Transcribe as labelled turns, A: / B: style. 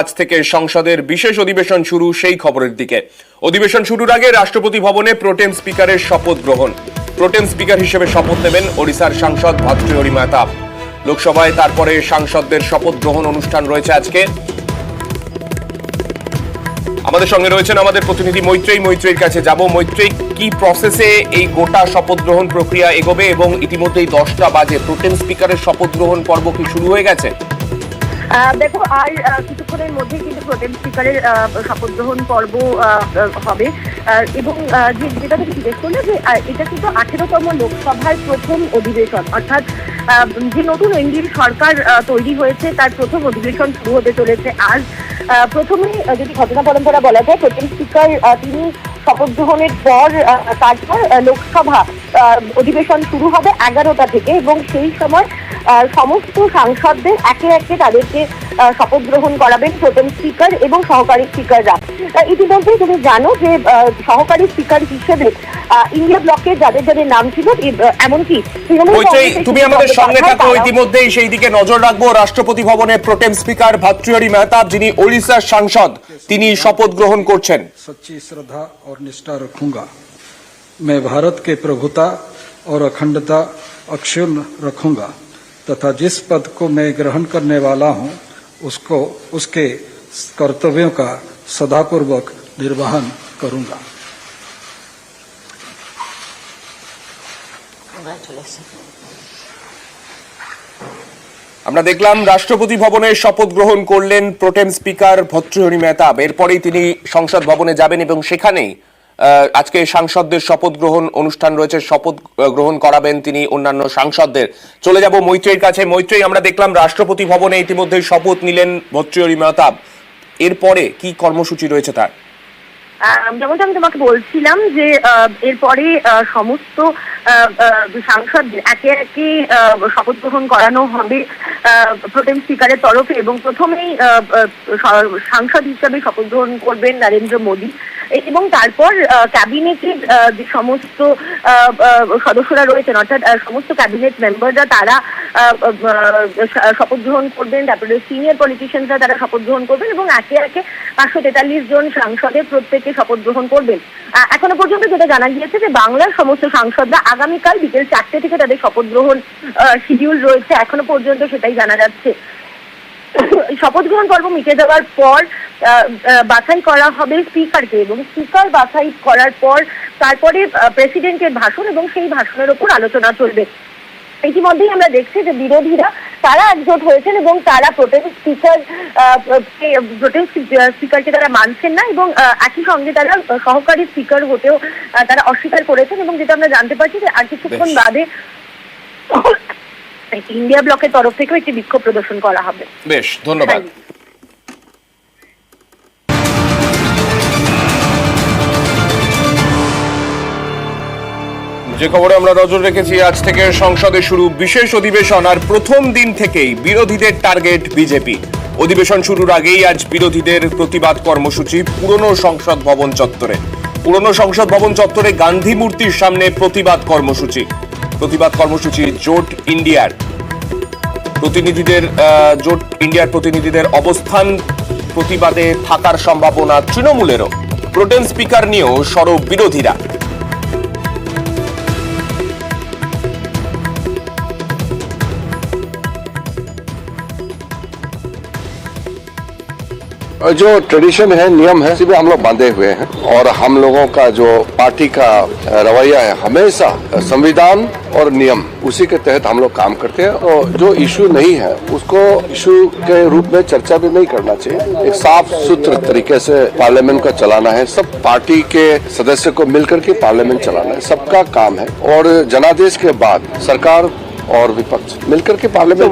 A: আজ থেকে সংসদের বিশেষ অধিবেশন শুরু সেই খবরের দিকে। অধিবেশন শুরুর আগে রাষ্ট্রপতি ভবনে প্রোটেম স্পিকারের শপথ গ্রহণ। প্রোটেম স্পিকার হিসেবে শপথ নেবেন ওড়িশার সাংসদ ভাতৃহরি মেহতাব। লোকসভায় তারপরে সাংসদদের শপথ গ্রহণ অনুষ্ঠান রয়েছে আজকে। আমাদের সঙ্গে রয়েছেন আমাদের প্রতিনিধি মৈত্রেয়ী। মৈত্রেয়ীর কাছে যাব। মৈত্রেয়ী, কি প্রসেসে এই গোটা শপথ গ্রহণ প্রক্রিয়া এগোবে এবং ইতিমধ্যেই 10টা বাজে প্রোটেম স্পিকারের শপথ গ্রহণ পর্ব কি শুরু হয়ে গেছে?
B: দেখো, আর কিছুক্ষণের মধ্যেই কিন্তু প্রোটেম স্পিকারের শপথ গ্রহণ পর্ব হবে এবং যেটা থেকে জিজ্ঞেস করলে যে এটা কিন্তু 18তম লোকসভার প্রথম অধিবেশন, অর্থাৎ যে নতুন এনডিএ সরকার তৈরি হয়েছে তার প্রথম অধিবেশন শুরু হতে চলেছে আজ। প্রথমেই যদি ঘটনা পরম্পরা বলা যায়, প্রোটেম স্পিকার তিনি শপথ গ্রহণের পর তারপর লোকসভা অধিবেশন শুরু হবে 11টা থেকে এবং সেই সময় সমস্ত সাংসদদের একে একে তাদেরকে শপথ গ্রহণ করাবেন প্রোটেম স্পিকার এবং সহকারী স্পিকাররা। ইতিমধ্যে তুমি জানো যে সহকারী স্পিকার হিসেবে ইন্ডিয়া ব্লকের যাদের যাদের নাম ছিল, এমনকি
A: তুমি আমাদের সঙ্গে থাকো, ইতিমধ্যেই সেই দিকে নজর রাখবো। রাষ্ট্রপতি ভবনে প্রোটেম স্পিকার ভাতৃহরি মেহতাব, যিনি ওড়িশার সাংসদ, তিনি শপথ গ্রহণ করছেন।
C: सच्ची श्रद्धा और निष्ठा रखूंगा। मैं भारत के प्रभुता और अखंडता अक्षुण्ण रखूंगा तथा जिस पद को मैं ग्रहण करने वाला हूं उसको उसके कर्तव्यों का सदापूर्वक निर्वहन करूंगा।
A: আমরা দেখলাম রাষ্ট্রপতি ভবনে শপথ গ্রহণ করলেন প্রোটেম স্পিকার ভাতৃহরি মেহতাব। এরপরেই তিনি সংসদ ভবনে যাবেন এবং সেখানেই আজকে সাংসদদের শপথ গ্রহণ অনুষ্ঠান রয়েছে। শপথ গ্রহণ করাবেন তিনি অন্যান্য সাংসদদের। চলে যাব মৈত্রেয়ীর কাছে। মৈত্রেয়ী, আমরা দেখলাম রাষ্ট্রপতি ভবনে ইতিমধ্যে শপথ নিলেন ভাতৃহরি মেহতাব। এরপরে কি কর্মসূচি রয়েছে তার?
B: যেমনটা আমি তোমাকে বলছিলাম যে এরপরে সমস্ত সাংসদদের একে একে শপথ গ্রহণ করানো হবে প্রোটেম স্পিকারের তরফে এবং প্রথমেই সাংসদ হিসাবে শপথ গ্রহণ করবেন নরেন্দ্র মোদী এবং তারপর ক্যাবিনেটের যে সমস্ত সদস্যরা রয়েছেন, অর্থাৎ সমস্ত ক্যাবিনেট মেম্বাররা তারা শপথ গ্রহণ করবেন। তারপরে সিনিয়র পলিটিশিয়ানরা তারা শপথ গ্রহণ করবেন এবং একে একে 543 জন সাংসদের প্রত্যেকে শপথ গ্রহণ করবেন। এখনো পর্যন্ত যেটা জানা গিয়েছে যে বাংলার সমস্ত সাংসদরা আগামীকাল বিকেল 4টে থেকে তাদের শপথ গ্রহণ শিডিউল রয়েছে, এখনো পর্যন্ত সেটাই জানা যাচ্ছে। শপথ গ্রহণ পর্ব মিটে যাওয়ার পর বাছাই করা হবে স্পিকারকে এবং স্পিকার বাছাই করার পর তারপরে প্রেসিডেন্টের ভাষণ এবং সেই ভাষণের উপর আলোচনা চলবে। ইতিমধ্যেই আমরা দেখছি যে বিরোধীরা তারা একজোট হয়েছেন এবং তারা প্রোটেম স্পিকারকে তারা মানছেন না এবং একই সঙ্গে তারা সহকারী স্পিকার হতেও তারা অস্বীকার করেছেন এবং যেটা আমরা জানতে পারছি যে আর কিছুক্ষণ বাদে ইন্ডিয়া ব্লকের তরফ থেকেও একটি বিক্ষোভ প্রদর্শন করা হবে।
A: বেশ, ধন্যবাদ। যে খবরে আমরা নজর রেখেছি, আজ থেকে সংসদে শুরু বিশেষ অধিবেশন আর প্রথম দিন থেকেই বিরোধীদের টার্গেট বিজেপি। অধিবেশন শুরুর আগেই আজ বিরোধীদের প্রতিবাদ কর্মসূচি পুরনো সংসদ ভবন চত্বরে। পুরনো সংসদ ভবন চত্বরে গান্ধী মূর্তির সামনে প্রতিবাদ কর্মসূচি। জোট ইন্ডিয়ার প্রতিনিধিদের অবস্থান, প্রতিবাদে থাকার সম্ভাবনা তৃণমূলেরও। প্রোটেম স্পিকার নিয়েও সরব বিরোধীরা।
D: जो ट्रेडिशन है, नियम है, इसी पे हम लोग बांधे हुए हैं और हम लोगों का जो पार्टी का रवैया है हमेशा संविधान और नियम उसी के तहत हम लोग काम करते हैं। और जो इशू नहीं है उसको इशू के रूप में चर्चा भी नहीं करना चाहिए। एक साफ सुथरे तरीके से पार्लियामेंट का चलाना है। सब पार्टी के सदस्य को मिलकर के पार्लियामेंट चलाना है, सबका काम है। और जनादेश के बाद सरकार और विपक्ष मिलकर के पार्लियामेंट